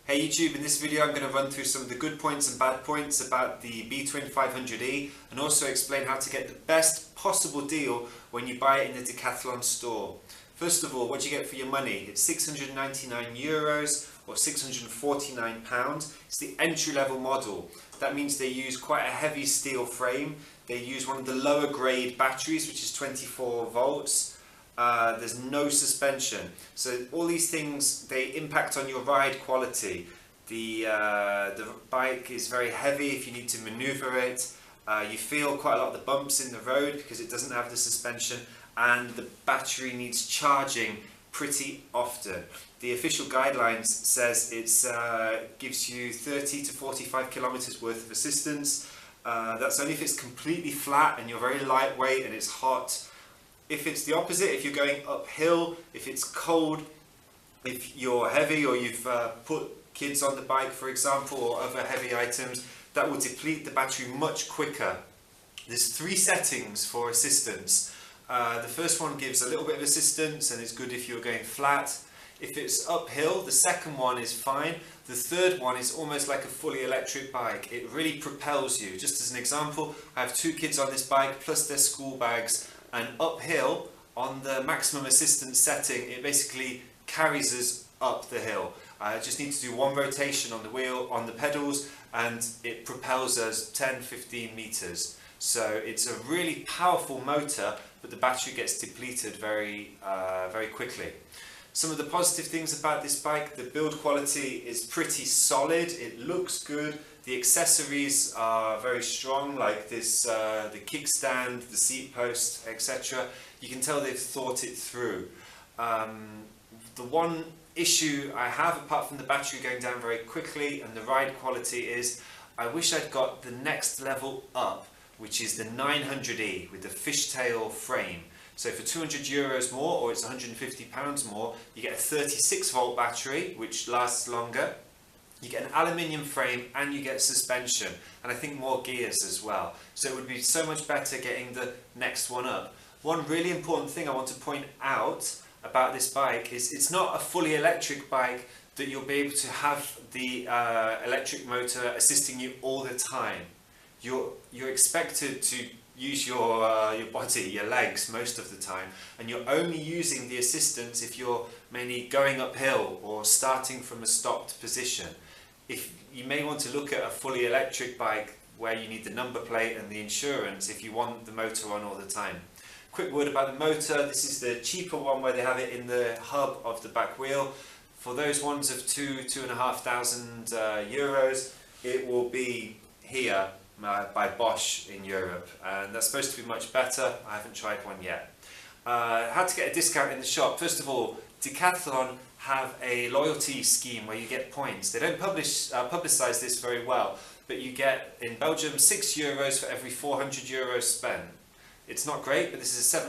Hey YouTube, in this video I'm going to run through some of the good points and bad points about the Btwin 500e and also explain how to get the best possible deal when you buy it in the Decathlon store. First of all, what do you get for your money? It's €699 or £649. It's the entry-level model. That means they use quite a heavy steel frame. They use one of the lower grade batteries, which is 24 volts. There's no suspension, so all these things, they impact on your ride quality. The bike is very heavy if you need to maneuver it. You feel quite a lot of the bumps in the road because it doesn't have the suspension, and the battery needs charging pretty often. The official guidelines says it gives you 30 to 45 kilometers worth of assistance. That's only if it's completely flat and you're very lightweight and it's hot. If it's the opposite, if you're going uphill, if it's cold, if you're heavy or you've put kids on the bike, for example, or other heavy items, that will deplete the battery much quicker. There's 3 settings for assistance. The first one gives a little bit of assistance and it's good if you're going flat. If it's uphill, the second one is fine. The third one is almost like a fully electric bike. It really propels you. Just as an example, I have 2 kids on this bike plus their school bags. And uphill, on the maximum assistance setting, it basically carries us up the hill. I just need to do 1 rotation on the wheel, on the pedals, and it propels us 10-15 meters. So it's a really powerful motor, but the battery gets depleted very quickly. Some of the positive things about this bike: the build quality is pretty solid, it looks good, the accessories are very strong, like this, the kickstand, the seat post, etc. You can tell they've thought it through. The one issue I have, apart from the battery going down very quickly and the ride quality, is I wish I'd got the next level up, which is the 900e with the fishtail frame. So for €200 more, or it's £150 more, you get a 36 volt battery, which lasts longer. You get an aluminium frame and you get suspension, and I think more gears as well. So it would be so much better getting the next one up. One really important thing I want to point out about this bike is it's not a fully electric bike that you'll be able to have the electric motor assisting you all the time. You're expected to use your body, your legs, most of the time, and you're only using the assistance if you're mainly going uphill or starting from a stopped position. If you may want to look at a fully electric bike where you need the number plate and the insurance if you want the motor on all the time. Quick word about the motor: this is the cheaper one where they have it in the hub of the back wheel. For those ones of €2,500, it will be here by Bosch in Europe, and that's supposed to be much better. I haven't tried one yet. How to get a discount in the shop? First of all, Decathlon have a loyalty scheme where you get points. They don't publicize this very well, but you get in Belgium €6 for every €400 spent. It's not great, but this is a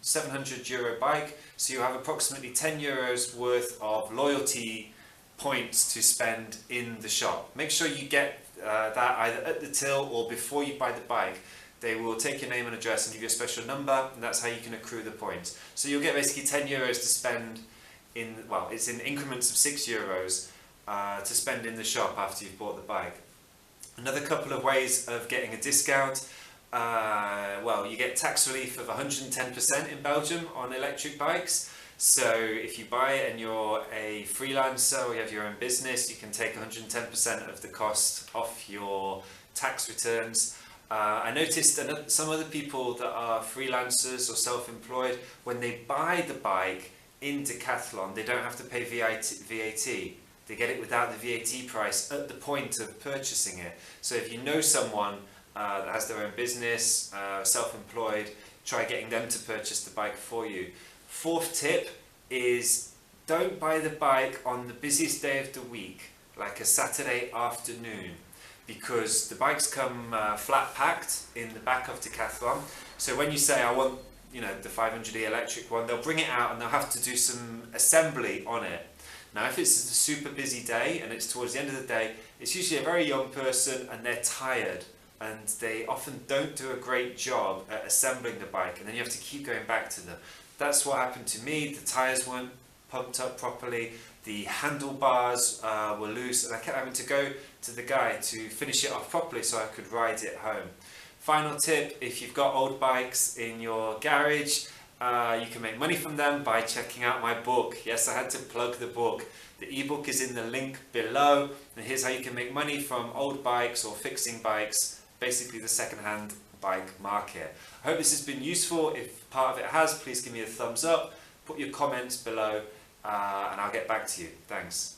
€700 bike, so you have approximately €10 worth of loyalty points to spend in the shop. Make sure you get that either at the till or before you buy the bike. They will take your name and address and give you a special number, and that's how you can accrue the points. So you'll get basically €10 to spend in, well, it's in increments of €6 to spend in the shop after you've bought the bike. Another couple of ways of getting a discount: well, you get tax relief of 110% in Belgium on electric bikes. So if you buy it and you're a freelancer or you have your own business, you can take 110% of the cost off your tax returns. I noticed that some other people that are freelancers or self-employed, when they buy the bike in Decathlon, they don't have to pay VAT. They get it without the VAT price at the point of purchasing it. So if you know someone that has their own business, self-employed, try getting them to purchase the bike for you. 4th tip is don't buy the bike on the busiest day of the week, like a Saturday afternoon, because the bikes come flat packed in the back of Decathlon. So when you say, I want, the 500e electric one, they'll bring it out and they'll have to do some assembly on it. Now if it's a super busy day and it's towards the end of the day, it's usually a very young person and they're tired, and they often don't do a great job at assembling the bike, and then you have to keep going back to them. That's what happened to me. The tyres weren't pumped up properly, the handlebars were loose, and I kept having to go to the guy to finish it off properly so I could ride it home. Final tip, if you've got old bikes in your garage, you can make money from them by checking out my book. Yes, I had to plug the book. The ebook is in the link below, and here's how you can make money from old bikes or fixing bikes, basically the second-hand bike market. I hope this has been useful. If part of it has, please give me a thumbs up, put your comments below, and I'll get back to you. Thanks.